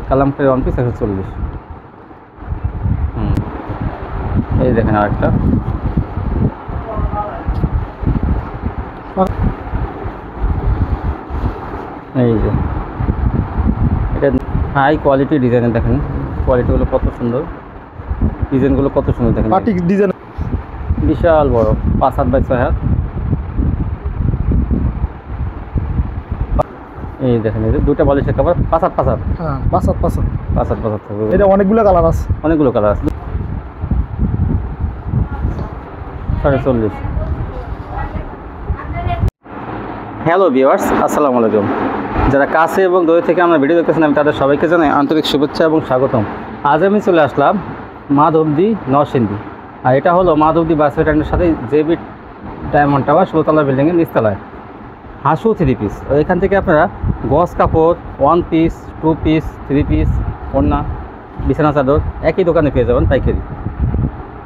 Kalamkari one piece 140। এই দেখেন আরেকটা, এই যে এটা হাই কোয়ালিটি ডিজাইনের, দেখেন কোয়ালিটিগুলো কত সুন্দর, ডিজাইনগুলো কত সুন্দর দেখেন, বাটিক ডিজাইন বিশাল বড় 5 হাত বাই 6 হাত। এই দেখেন এই যে দুটো বালিশের কভার 5 হাত 5 হাত, হ্যাঁ 5 হাত 5 হাত 5 হাত 5 হাত থাকবে। এটা অনেকগুলো কালার আছে, অনেকগুলো কালার আছে। 40.5। হ্যালো ভিউয়ার্স, আসসালামু আলাইকুম। যারা কাছে এবং দূরে থেকে আমরা ভিডিও দেখতেছেন, আমি তাদের সবাইকে জানাই আন্তরিক শুভেচ্ছা এবং স্বাগতম। আজ আমি চলে আসলাম মাধবদী নরসিংদী, আর এটা হলো মাধবদী বাস স্ট্যান্ডের সাথে জেবি ডায়মন্ড টাওয়ার 16তলা বিল্ডিংয়ের নিচতলায় হাসু 3 পিস। এখান থেকে আপনারা গস কাপড়, 1 পিস, 2 পিস, 3 পিস, ওড়না, বিছানা চাদর একই দোকানে পেয়ে যাবেন পাইকারি।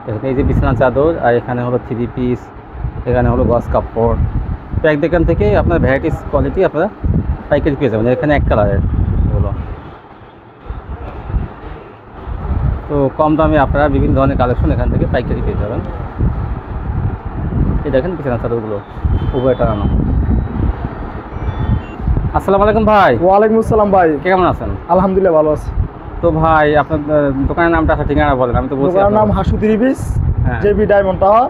দেখুন এই যে বিছানা চাদর, আর এখানে হলো 3 পিস, এখানে হলো গস কাপড়। তো এক দোকান থেকে আপনার ভ্যারাইটিস কোয়ালিটি আপনারা পাইকারি পেয়ে যাবেন। এখানে এক কালারের হলো, তো কম দামে আপনারা বিভিন্ন ধরনের কালেকশন এখান থেকে পাইকারি পেয়ে যাবেন। এই দেখেন বিছানা চাদরগুলো উভয় টানানো। আসসালামু আলাইকুম ভাই। ওয়ালাইকুম আসসালাম ভাই, কেমন আছেন? আলহামদুলিল্লাহ ভালো আছি। তো ভাই আপনার দোকানের নামটা আসা ঠিকানা বলেন। আমি তো বলছি দোকানের নাম হাসু 3 পিস, হ্যাঁ, JB diamond tower,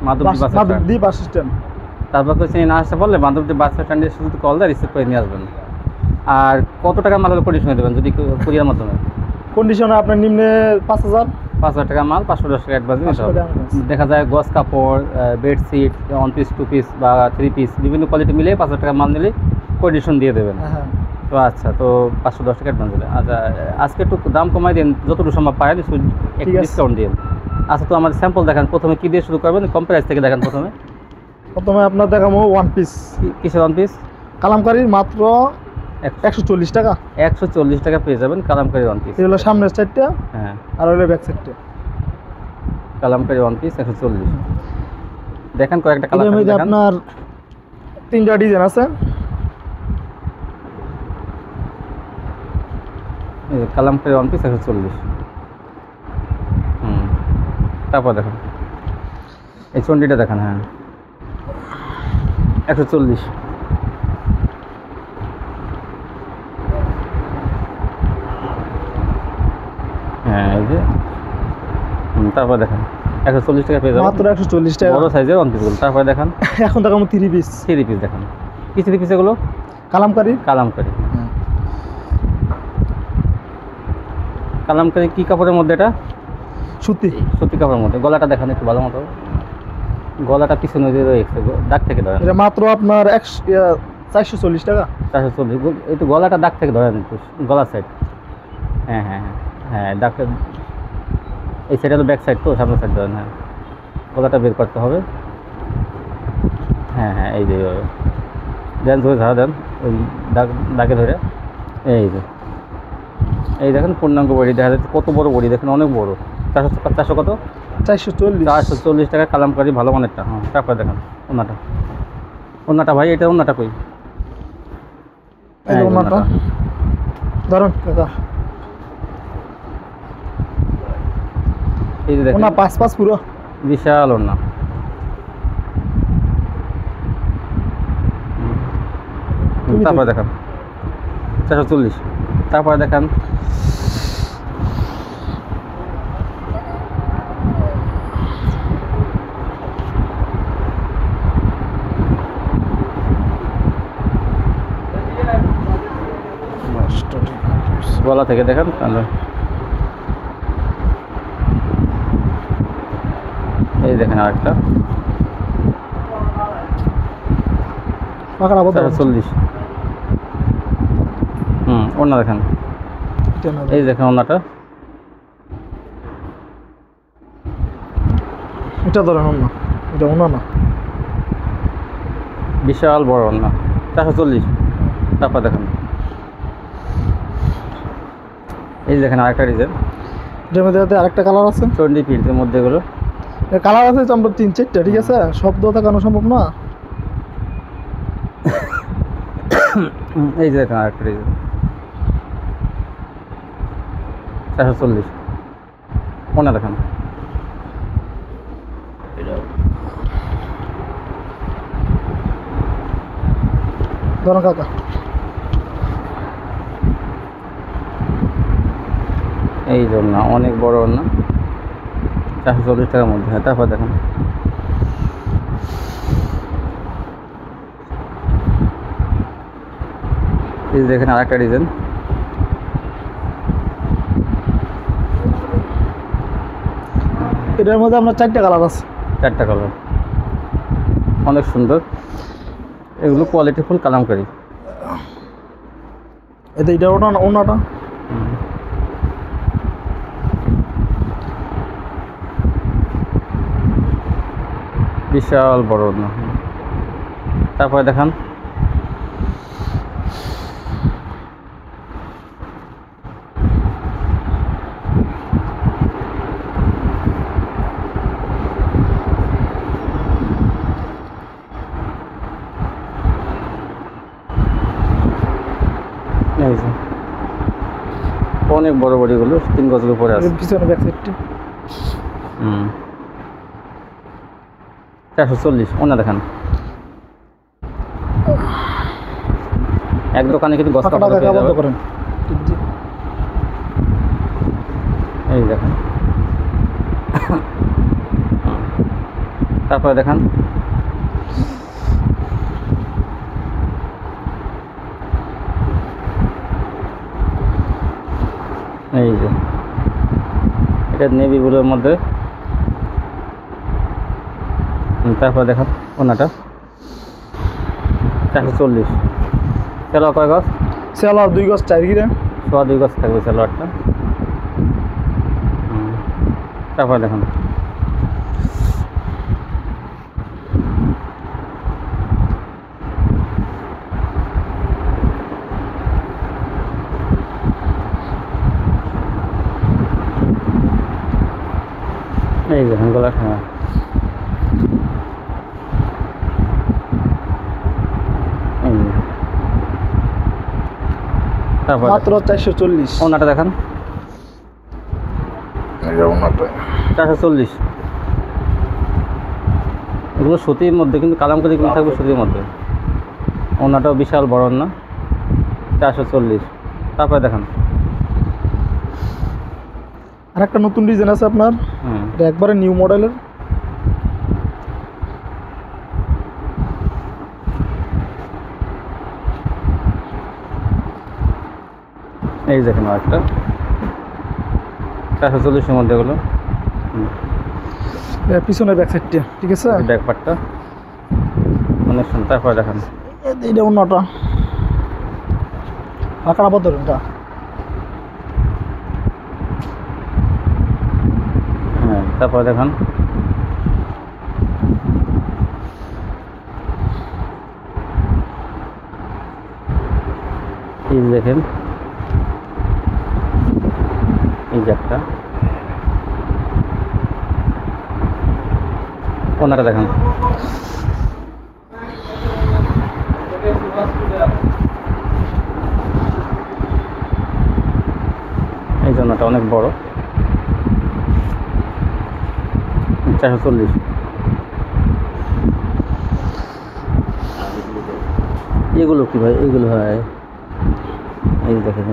Madhabdi bus stand. তারপর তো চিনি না আসতে বললে মাধবদী বাস স্ট্যান্ডে শুধু কল দেয়, রিসিভ করে নিয়ে আসবেন। আর কত টাকা মাল হলে কন্ডিশনে দেবেন যদি কুরিয়ার মাধ্যমে? কন্ডিশনে আপনার নিম্নে 5000। 5,000 টাকা মাল 510 টাকা অ্যাডভান্স দিতে হবে। দেখা যায় গস কাপড়, বেডশিট, 1 পিস, 2 পিস বা 3 পিস বিভিন্ন কোয়ালিটি মিলে 5,000 টাকা মাল নিলে কন্ডিশন দিয়ে দেবেন। হ্যাঁ তো আচ্ছা, তো 510 টাকা অ্যাডভান্স দিলে আচ্ছা, আজকে একটু দাম কমাই দিন যতটুকু সম্ভব পারেন, একটু ডিসকাউন্ট দিন। আচ্ছা, তো আমার স্যাম্পল দেখান, প্রথমে কী দিয়ে শুরু করবেন? কম প্রাইস থেকে দেখান। প্রথমে আপনার দেখাবো 1 পিস। কিসের 1 পিস? কালামকারীর মাত্র 140 টাকা। 140 টাকা পেয়ে যাবেন কালামকারী 1 পিস। এই হলো সামনের সাইডটা, হ্যাঁ, আর হলো ব্যাক সাইডটা। কালামকারী 1 পিস 140। দেখেন কয়েকটা এর কালার মধ্যে দেখান। আপনার 3টা ডিজাইন আছে। এই কালামকারী 1 পিস 140। তারপর দেখেন এই চন্ডিটা দেখেন, হ্যাঁ 140। হ্যাঁ এই যে তারপর দেখেন 140 টাকা পেয়ে যাবেন মাত্র 140 টাকা, বড় সাইজের 1 পিসগুলো। তারপরে দেখেন এখন দেখাবো 3 পিস। 3 পিস দেখেন। কি 3 পিস এগুলো? কালামকারী। কালামকারী। কালামকারী কি কাপড়ের মধ্যে? এটা সুতি। সুতি কাপড়ের মধ্যে। গলাটা দেখেন একটু ভালো মতো, গলাটা পিছনে রয়েছে দাগ থেকে ধরেন। এটা মাত্র আপনার 440 টাকা। 440। একটু গলাটা দাগ থেকে ধরেন, একটু গলার সাইড। হ্যাঁ হ্যাঁ হ্যাঁ হ্যাঁ, দাগটা এই সাইডে তো ব্যাক সাইড, তো সামনের সাইড ধরেন। হ্যাঁ, গলাটা বের করতে হবে। হ্যাঁ হ্যাঁ, এই যে দেন ধরে ঝাড়া দেন ওই দাগে ধরে। এই দেখেন পূর্ণাঙ্গ বড়ি দেখা যাচ্ছে, কত বড় বড়ি দেখেন, অনেক বড়। 400 কত? 440 টাকা কালামকারী ভালো মানেরটা। হ্যাঁ, তারপরে দেখেন ওন্নাটা ভাই, এটা ওন্নাটা কই? এই ওন্নাটা ধরুন কাকা, এই যে দেখেন ওন্না 5 পুরো বিশাল ওন্না। তারপরে দেখেন 440। তারপরে দেখেন গলা থেকে দেখেন, তাহলে এই দেখেন আরেকটা 440। ওন্না দেখেন, এই দেখেন ওন্নাটা। এটা ধরেন ওন্না, এটা ওন্না না, বিশাল বড় ওন্না 440। তারপর দেখেন এই দেখেন আরেকটা ডিজাইন, এটার মধ্যে আরেকটা কালার আছে। চন্ডি প্রিন্টের মধ্যে এগুলো কালার আছে তো আমরা 3-4টা, ঠিক আছে, সব তো দেখানো সম্ভব না। এই যে দেখেন আরেকটা ডিজাইন, 440 ওনা দেখান। ধরুন কাকা, এই জন্য অনেক বড় ওনা, 440 টাকার মধ্যে। হ্যাঁ, তারপর দেখেন এই দেখেন আরেকটা ডিজাইন। এটার মধ্যে আপনার 4টা কালার আছে। 4টা কালার, অনেক সুন্দর। এগুলো কোয়ালিটি ফুল কালামকারি। এতে এটা ওনাটা বিশাল বড় ওনা। তারপরে দেখান এই যে অনেক বড় বড়িগুলো 3 গজের উপরে আছে। এর পিছনে ব্যাক সাইডটা 440 ওনা দেখান। এক দোকানে কিন্তু গস টাকা কাপড় পেয়ে বন্ধ যাবে। করেন। এই দেখেন তারপরে দেখান এই যে এটা নেভি ব্লুর মধ্যে। তারপরে দেখান ওনাটা 440 সেলোয়ার কয় গজ? সেলোয়ার 2 গজ 4 গিরা। 2 গজ থাকবে সেলোয়ারটা। তারপরে দেখুন এই দেখুন গলা। হ্যাঁ, তারপর মাত্র 440। ওনাটা দেখান। এটা ওনাটা 440 এগুলো সুতির মধ্যে, কিন্তু কালামকারি কিন্তু থাকবে সুতির মধ্যে। ওনাটাও বিশাল বড় না, 440। তারপরে দেখান আরেকটা নতুন ডিজাইন আছে আপনার। এটা একবারে নিউ মডেলের। এই দেখেন আরেকটা 440-এর মধ্যে এগুলো। এর পিছনের ব্যাক সাইডটা ঠিক আছে। ব্যাক পার্টটা অনেক সুন্দর। তারপরে দেখান এটা ওনাটা আঁকড়া বদল। এটা হ্যাঁ, তারপরে দেখান এই দেখেন এই যে একটা ওনাটা দেখান। এই জন্যটা অনেক বড়, 440। এগুলো কি ভাই? এগুলো হয় এই দেখেন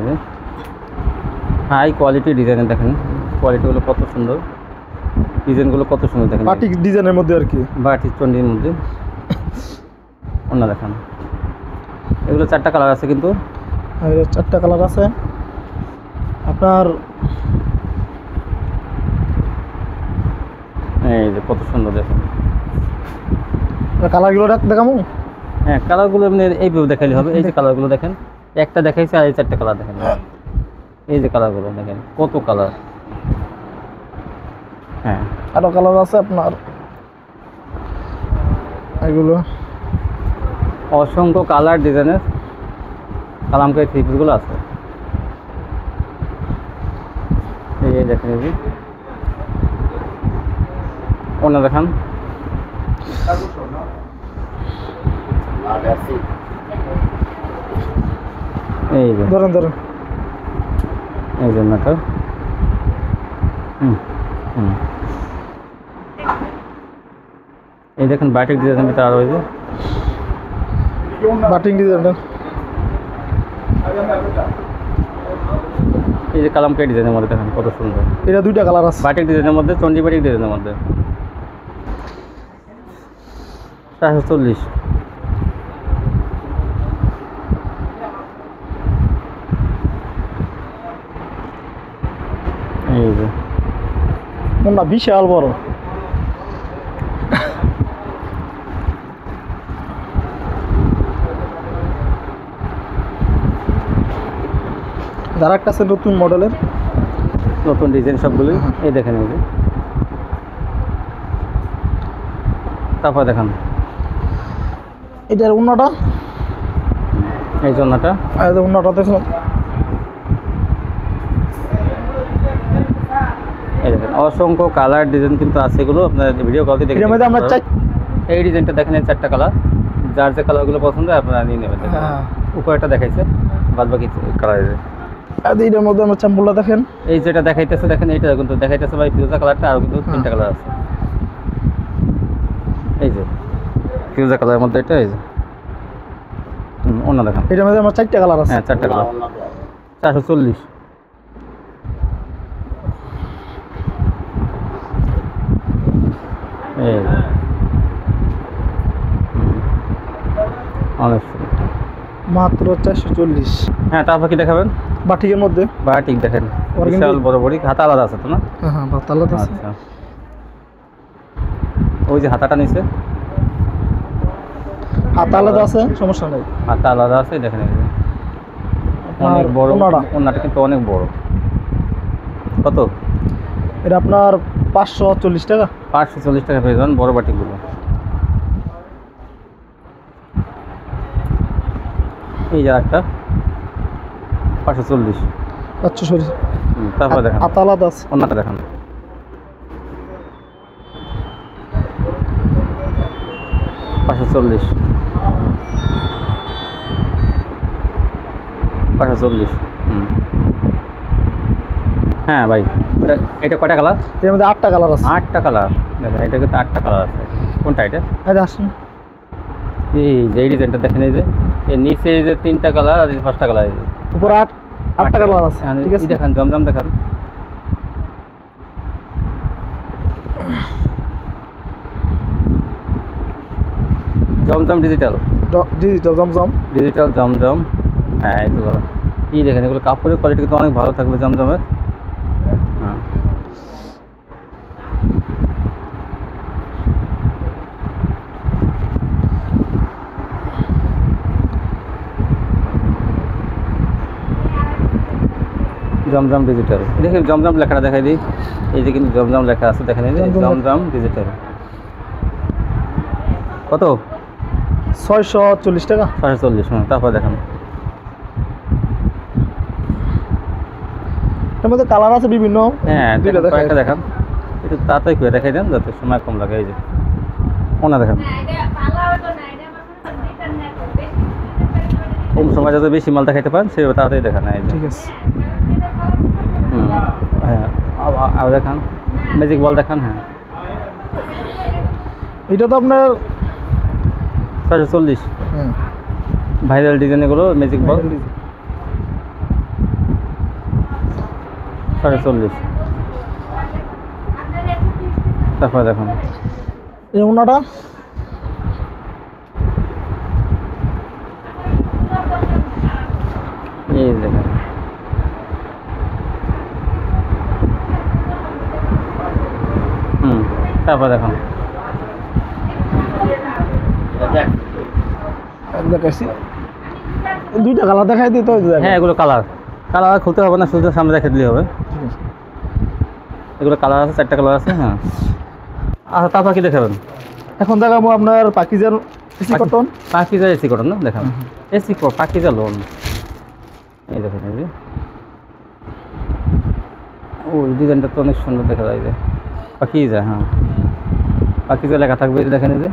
হাই কোয়ালিটি ডিজাইনের। দেখেন কোয়ালিটিগুলো কত সুন্দর, ডিজাইনগুলো কত সুন্দর। দেখেন বাটিক ডিজাইনের মধ্যে আর কি, বাটিক চন্ডির মধ্যে। অন্য দেখান এগুলো 4টা কালার আছে কিন্তু। আর এর 4টা কালার আছে আপনার। এই যে কত সুন্দর দেখেন কালারগুলো দেখামু। হ্যাঁ, কালারগুলো এমনি এইভাবে দেখাইলে হবে। এই যে কালারগুলো দেখেন, একটা দেখাইছে আর এই 4টা কালার দেখেন। এই যে কালারগুলো দেখেন কত কালার। হ্যাঁ, আরো কালার আছে আপনার। এগুলো অসংখ্য কালার ডিজাইনের কালামকারী থ্রি পিসগুলো আছে। এই দেখেন এই যে অন্য দেখান। এই যে ধরেন এই জন্যটা হুম হুম এই দেখেন বাটিক ডিজাইনের ভিতরে আরও হয়েছে বাটিং ডিজাইনটা এই যে কালামকারী ডিজাইনের মধ্যে দেখেন কত সুন্দর এটা দুইটা কালার আছে। বাটিক ডিজাইনের মধ্যে চন্ডী বাটিক ডিজাইনের মধ্যে 440 এই যে না বিশাল বড়। যারা একটা আছে নতুন মডেলের নতুন ডিজাইন সবগুলো এই দেখেন এই যে তারপর দেখান এটার অন্যটা এই জন্যটা অন্যটা দেখুন এই দেখেন অসংখ্য কালার ডিজাইন কিন্তু আছে, এগুলো আপনার ভিডিও কলতে দেখে এর মধ্যে আমরা এই ডিজাইনটা দেখেন এই 4টা কালার, যার যে কালারগুলো পছন্দ হয় আপনারা নিয়ে নেবেন। হ্যাঁ উপরেটা দেখাইছে, বাদ বাকি কালার এটার মধ্যে আমরা চ্যাম্পুলটা দেখেন এই যেটা দেখাইতেছে দেখেন এইটা কিন্তু দেখাইতেছে ভাই ফিউজা কালারটা, আর কিন্তু 3টা কালার আছে। এই যে ফিউজা কালারের মধ্যে এটা এই যে অন্য দেখেন এটার মধ্যে আমার 4টা কালার আছে। হ্যাঁ 4টা কালার 440 এই অনেক মাত্র 440। হ্যাঁ তারপর কি দেখাবেন? বাটিকের মধ্যে বাটিক দেখেন বিশাল বড় বড়ি, হাতা আলাদা আছে তো না? হ্যাঁ হ্যাঁ বাত আলাদা আছে। আচ্ছা ওই যে হাতাটা নিচে হাত আলাদা আছে, সমস্যা নেই। হাতা আলাদা আছে দেখেন এই যে। আপনার অনেক বড় ওনাটা ওনাটা কিন্তু অনেক বড়। কত? এটা আপনার 540 টাকা। 540 টাকা পেয়ে যাবেন বড় বাটিকগুলো। এই যে একটা 540। 540 তারপর দেখেন হাত আলাদা আছে। ওনাটা দেখান 540 540। হ্যাঁ ভাই এটা কয়টা কালার? এর মধ্যে 8টা কালার আছে। 8টা কালার দেখেন, এটা কিন্তু 8টা কালার আছে। কোনটা এটা? এটা আসুন এই যে এই ডিজাইনটা দেখেন, এই যে এর নিচে এই যে 3টা কালার আর এই 5টা কালার, এই যে উপরে 8টা কালার আছে। ঠিক আছে দেখান জমজম দেখান। জমজম ডিজিটাল ডিজিটাল জমজম। ডিজিটাল জমজম। হ্যাঁ এই তো ভালো। এই দেখেন এগুলো কাপড়ের কোয়ালিটি কিন্তু অনেক ভালো থাকবে জমজমের। হ্যাঁ জমজম ডিজিটাল দেখেন, জমজম লেখাটা দেখাই দিই। এই যে কিন্তু জমজম লেখা আছে দেখেন, এই যে জমজম ডিজিটাল। কত? 640 টাকা। 440। তারপর দেখেন এর মধ্যে কালার আছে বিভিন্ন। হ্যাঁ দুইটা দেখাই। কয়েকটা দেখান, একটু তাড়াতাড়ি করে দেখাই দেন যাতে সময় কম লাগে। এই যে ওনা দেখেন, কম সময় যাতে বেশি মাল দেখাইতে পারেন সেভাবে তাড়াতাড়ি দেখান। এই যে ঠিক আছে হ্যাঁ আবার দেখান, ম্যাজিক বল দেখান। হ্যাঁ এটা তো আপনার 440 হ্যাঁ ভাইরাল ডিজাইন এগুলো ম্যাজিক বল 440। তারপর দেখুন এই ওনাটা এই দেখেন তারপর দেখুন দেখাইছি। দুইটা কালার দেখাই দিই তো। হ্যাঁ এগুলো কালার খুলতে হবে না, শুধু সামনে দেখে দিলেই হবে। ঠিক আছে এগুলো কালার আছে, 4টা কালার আছে। হ্যাঁ আচ্ছা তারপর কি দেখাবেন? এখন দেখাবো আপনার পাকিজার AC cotton. Pakiza AC cotton না দেখান, এসি পাকিজা লোন। এই দেখেন এই যে ও ডিজাইনটা তো অনেক সুন্দর দেখা যায়। যে পাকিজা, হ্যাঁ পাকিজা লেখা থাকবে। এই যে দেখেন এই যে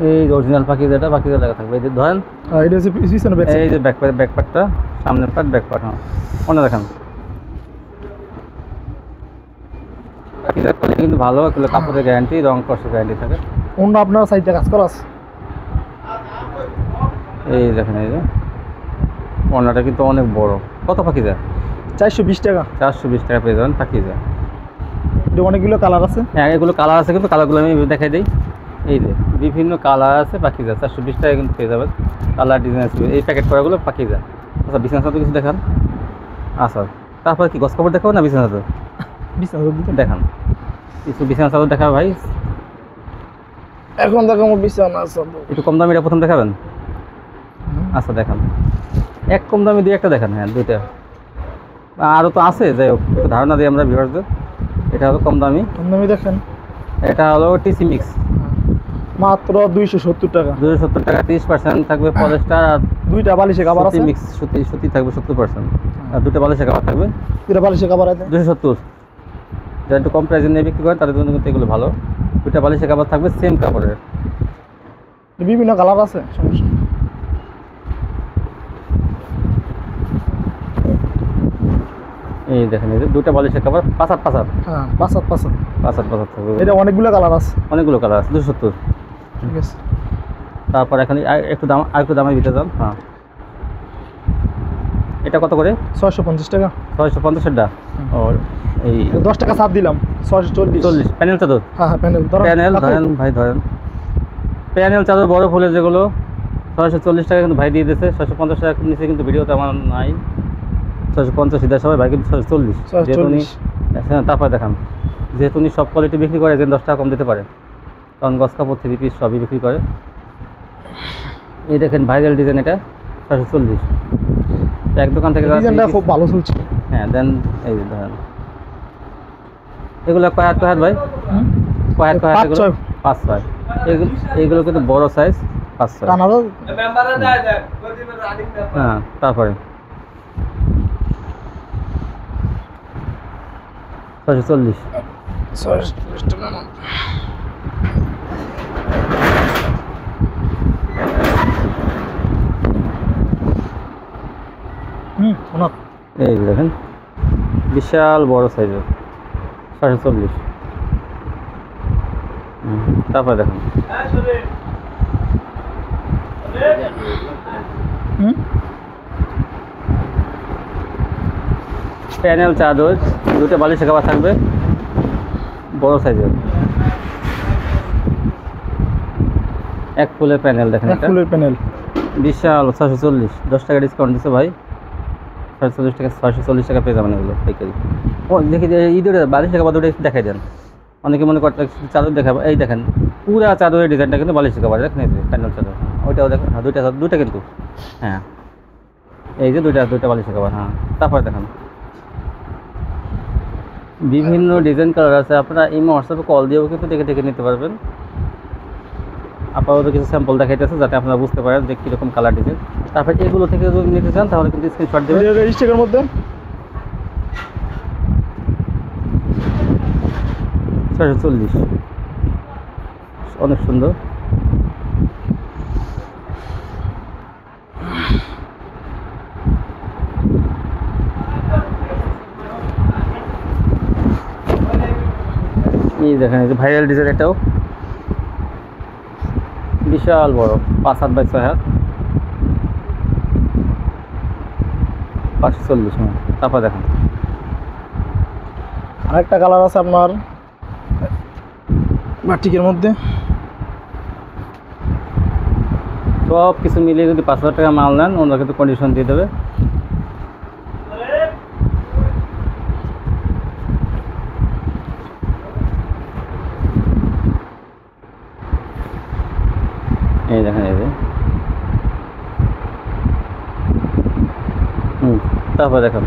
এই অরিজিনাল পাকিজাটা পাকিজা লেখা থাকবে। এই যে ধরেন এটা হচ্ছে পিছনে ব্যাক সাইড। এই যে ব্যাক পার্টটা, সামনের পার্ট ব্যাক পার্ট। হ্যাঁ ওনা দেখান পাখিজার কোয়ালিটি কিন্তু ভালো, এগুলো কাপড়ের গ্যারান্টি, রং কষের গ্যারান্টি থাকে। অন্য আপনার সাইডে কাজ করা আছে। এই দেখেন, এই যে ওড়নাটা কিন্তু অনেক বড়। কত পাখিজা? 420 টাকা। 420 টাকা পেয়ে যাবেন পাখিজা। এটা অনেকগুলো কালার আছে। হ্যাঁ, এগুলো কালার আছে, কিন্তু কালারগুলো আমি দেখাই দিই। এই যে বিভিন্ন কালার আছে পাখিজা, 420 টাকা কিন্তু পেয়ে যাবেন। কালার ডিজাইন আছে, এই প্যাকেট করাগুলো পাখিজা। আচ্ছা, বিছানা চাদর কিছু দেখান। আচ্ছা, তারপরে কি গস কাপড় দেখাবো না বিছানা চাদর বিছানা দিতে দেখান? কিছু বিছানা চাদর দেখাবো ভাই। এখন দেখো আমার বিছানা চাদর একটু কম দামিটা প্রথম দেখাবেন? আচ্ছা দেখান, এক কম দামি দুই একটা দেখান। হ্যাঁ, দুইটা আরও তো আছে, যাই হোক একটু ধারণা দিই আমরা ভিউয়ারদের। এটা হলো কম দামি, আমি দেখেন এটা হলো টিসি মিক্স, মাত্র 270 টাকা। 270 টাকা। 30% থাকবে পলিস্টার, আর দুইটা বালিশে কভার আছে। মিক্স সুতি সুতি থাকবে 70%, আর দুটো বালিশের কাপড় থাকবে। দুইটা বালিশে কভার আছে 270। যারা একটু কম প্রাইসে নিয়ে বিক্রি করেন তাদের জন্য কিন্তু এগুলো ভালো। দুইটা বালিশের কাপড় থাকবে সেম কাপড়ের। বিভিন্ন কালার আছে, সমস্যা। এই দেখেন, এই যে দুটো বালিশের কাপড় পাঁচাত হ্যাঁ, পাঁচাত থাকবে। এটা অনেকগুলো কালার আছে। অনেকগুলো কালার আছে। 270। ঠিক আছে। তারপর এখানে একটু দাম, আর একটু দামের ভিতরে যান। হ্যাঁ, এটা কত করে? 650 টাকা। 650 টাকা। ও, এই 10 টাকা ছাড় দিলাম, 640। 40 প্যানেল চাদর। হ্যাঁ, প্যানেল প্যানেল ধরেন ভাই, ধরেন প্যানেল চাদর বড় ফুলের যেগুলো 640 টাকা কিন্তু ভাই দিয়ে দিয়েছে। 650 টাকা নিচে কিন্তু ভিডিওতে আমার নাই। 650 সিধা সবাই, ভাই কিন্তু 640। যেহেতু উনি, হ্যাঁ তারপরে দেখান, যেহেতু উনি সব কোয়ালিটি বিক্রি করে, যেন 10 টাকা কম দিতে পারে, কারণ গস কাপড় 3 পিস সবই বিক্রি করে। এই দেখেন ভাইরাল ডিজাইন, এটা 640। এক দোকান থেকে ডিজাইনটা খুব ভালো চলছে। হ্যাঁ, দেন এই যে ধরেন এগুলো কয় হাত ভাই? কয় হাত এগুলো? 5-6। এইগুলো কিন্তু বড় সাইজ, 5-6। হ্যাঁ, তারপরে 640। এই দেখেন বিশাল বড় সাইজের, 640। তারপরে দেখেন প্যানেল চাদর, দুটো বালিশের কাপড় থাকবে বড় সাইজের, এক ফুলের প্যানেল। দেখেন এক ফুলের প্যানেল, বিশাল। 640, 10 টাকা ডিসকাউন্ট দিচ্ছে ভাই। 640 টাকা, 640 টাকা পেয়ে যাবেন এগুলো পাইকারি। ও দেখি ঈদের বালিশের কাপড় দুটো একটু দেখাই দেন। অনেকে মনে করতে চাদর দেখাবো। এই দেখেন পুরা চাদরের ডিজাইনটা কিন্তু বালিশের কাপড়। দেখেন এই যে প্যানেল চাদর, ওইটাও দেখেন। হ্যাঁ, দুইটা কিন্তু। হ্যাঁ, এই যে দুইটা বালিশের কাপড়। হ্যাঁ, তারপরে দেখেন বিভিন্ন ডিজাইন কালার আছে। আপনারা এই হোয়াটসঅ্যাপে কল দিয়েও কিন্তু দেখে নিতে পারবেন। আপাতত কিছু স্যাম্পল দেখাইতেছে যাতে আপনারা বুঝতে পারেন যে কীরকম কালার ডিজাইন। তারপরে এগুলো থেকে যদি নিতে চান তাহলে কিন্তু স্ক্রিনশট দেবেন। রেজিস্টারের মধ্যে 640, অনেক সুন্দর। এই দেখেন, এই যে ভাইরাল ডিজাইন, এটাও বিশাল বড়, 5 হাত বাই 6 হাত, 540। তারপর দেখেন আরেকটা কালার আছে আপনার বাটিকের মধ্যে। সব কিছু মিলিয়ে যদি 5,000 টাকা মাল নেন, ওনারা কিন্তু কন্ডিশন দিয়ে দেবে। এই দেখেন, এই যে তারপর দেখেন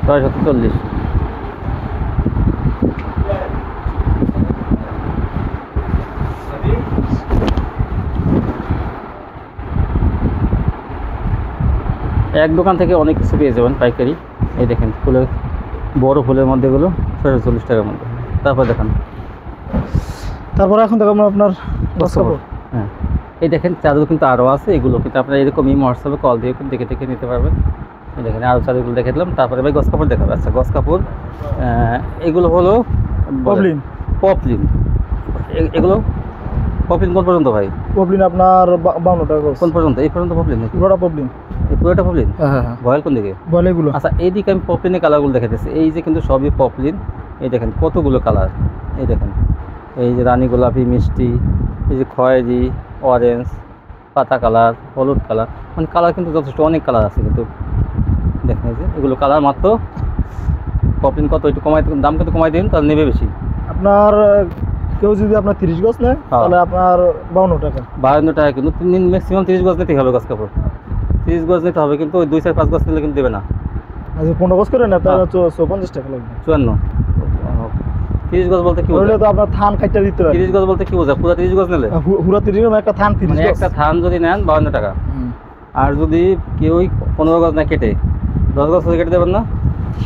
640। এক দোকান থেকে অনেক কিছু পেয়ে যাবেন পাইকারি। এই দেখেন ফুলের, বড় ফুলের মধ্যে এগুলো 640 টাকার মধ্যে। তারপর দেখেন, তারপর এখন দেখো আপনার গস কাপড়। হ্যাঁ, এই দেখেন চাদর কিন্তু আরও আছে, এগুলো কিন্তু আপনারা এরকম হোয়াটসঅ্যাপে কল দিয়ে দেখে দেখে নিতে পারবেন। এই দেখেন আরও চাদরগুলো দেখে দিলাম। তারপরে ভাই গস কাপড় দেখাবে। আচ্ছা গস কাপড় এগুলো হলো পপলিন। পপলিন। এগুলো পপলিন কোন পর্যন্ত ভাই? পপলিন আপনার 52 টাকা গজ। কোন পর্যন্ত? এই পর্যন্ত পপলিন নাকি? পুরোটা পপলিন। এই পুরোটা পপলিন? হ্যাঁ হ্যাঁ হ্যাঁ। ভয়েল কোন দিকে? বলে এগুলো। আচ্ছা এইদিকে আমি পপলিনের কালারগুলো দেখাতেছি। এই যে কিন্তু সবই পপলিন। এই দেখেন কতগুলো কালার। এই দেখেন এই যে রানী গোলাপি, মিষ্টি, এই যে খয়েরি, অরেঞ্জ, পাতা কালার, হলুদ কালার, মানে কালার কিন্তু যথেষ্ট অনেক কালার আছে কিন্তু। দেখেন এই যে এগুলো কালার মাত্র। পপলিন কত একটু কমাই, দাম কিন্তু কমাই দিন, তাহলে নেবে বেশি। আপনার কেউ যদি আপনার 30 গজ নেয় তাহলে আপনার 52 টাকা। 52 টাকা কিন্তু ম্যাক্সিমাম 30 গজ নিতেই হবে গজ কাপড়। 30 গজ নিতে হবে কিন্তু, ওই 2-4-5 গজ নিলে কিন্তু দেবে না। আচ্ছা 15 গজ করে না তাহলে 50 টাকা লাগবে। 54। 30 গজ বলতে কি ওইটা বোঝায়? তো আপনার থান কাটটা দিতে হবে। 30 গজ বলতে কি বোঝায়? পুরো 30 গজ নিলে পুরো 30 গজ একটা থান 30 মানে গজ। একটা থান যদি নেন 52 টাকা। আর যদি কেউই 15 গজ না কেটে 10 গজ করে কেটে দেবেন না?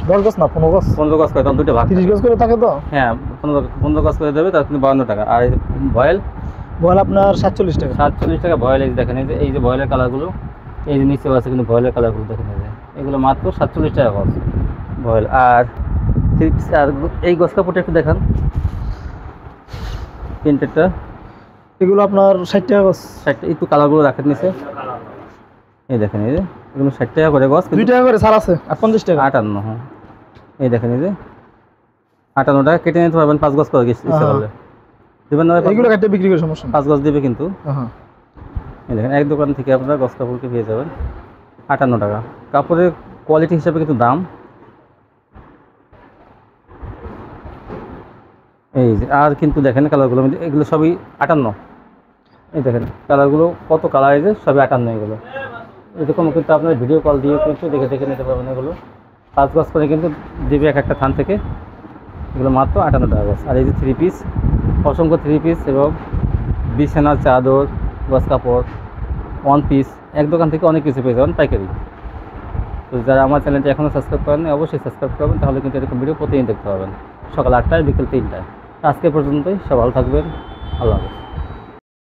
10 গজ না 15 গজ। 15 গজ করে তখন দুটো ভাগ। 30 গজ করে থাকে তো। হ্যাঁ 15 গজ করে দেবে, তার কিন্তু 52 টাকা। আর এই ভয়েল বল আপনার 47 টাকা। 47 টাকা ভয়েল। এই যে দেখেন এই যে ভয়েলের কালারগুলো, এই যে নিচেও আছে কিন্তু ভয়েলের কালারগুলো দেখেন এই যে এগুলো মাত্র 47 টাকা গজ ভয়েল। আর আর এই গজ কাপড়টা একটু দেখান প্রিন্টেডটা। এগুলো আপনার 60 টাকা গজ। 60 একটু কালারগুলো রাখেন নিচে। এই দেখেন এই যে এগুলো 60 টাকা করে গজ, 2 টাকা করে ছাড় আছে আর 50 টাকা। 58। হ্যাঁ এই দেখেন এই যে 58 টাকা কেটে নিতে পারবেন 5 গজ করে ইচ্ছা করলে দেবেন না? এগুলো কাটতে বিক্রি করে সমস্যা নেই। 5 গজ দেবে কিন্তু। হ্যাঁ এই দেখেন এক দোকান থেকে আপনারা গজ কাপড়কে পেয়ে যাবেন 58 টাকা। কাপড়ের কোয়ালিটি হিসাবে কিন্তু দাম। এই যে আর কিন্তু দেখেন কালারগুলো, এগুলো সবই 58। এই দেখেন কালারগুলো কত কালার, এই যে সবই 58 এগুলো। এরকম কিন্তু আপনার ভিডিও কল দিয়ে কিন্তু দেখে দেখে নিতে পারবেন। এগুলো 5 গজ করে কিন্তু দেবে এক একটা থান থেকে। এগুলো মাত্র 58 টাকা গজ। আর এই যে 3 পিস, অসংখ্য 3 পিস এবং বিছানার চাদর, গজ কাপড়, 1 পিস, এক দোকান থেকে অনেক কিছু পেয়ে যাবেন পাইকারি। তো যারা আমার চ্যানেলটি এখনও সাবস্ক্রাইব করেন অবশ্যই সাবস্ক্রাইব করবেন, তাহলে কিন্তু এরকম ভিডিও প্রতিদিন দেখতে পাবেন সকাল 8টায় বিকেল 3টায়। আজকে পর্যন্তই, সব ভালো থাকবেন। আল্লাহ হাফেজ।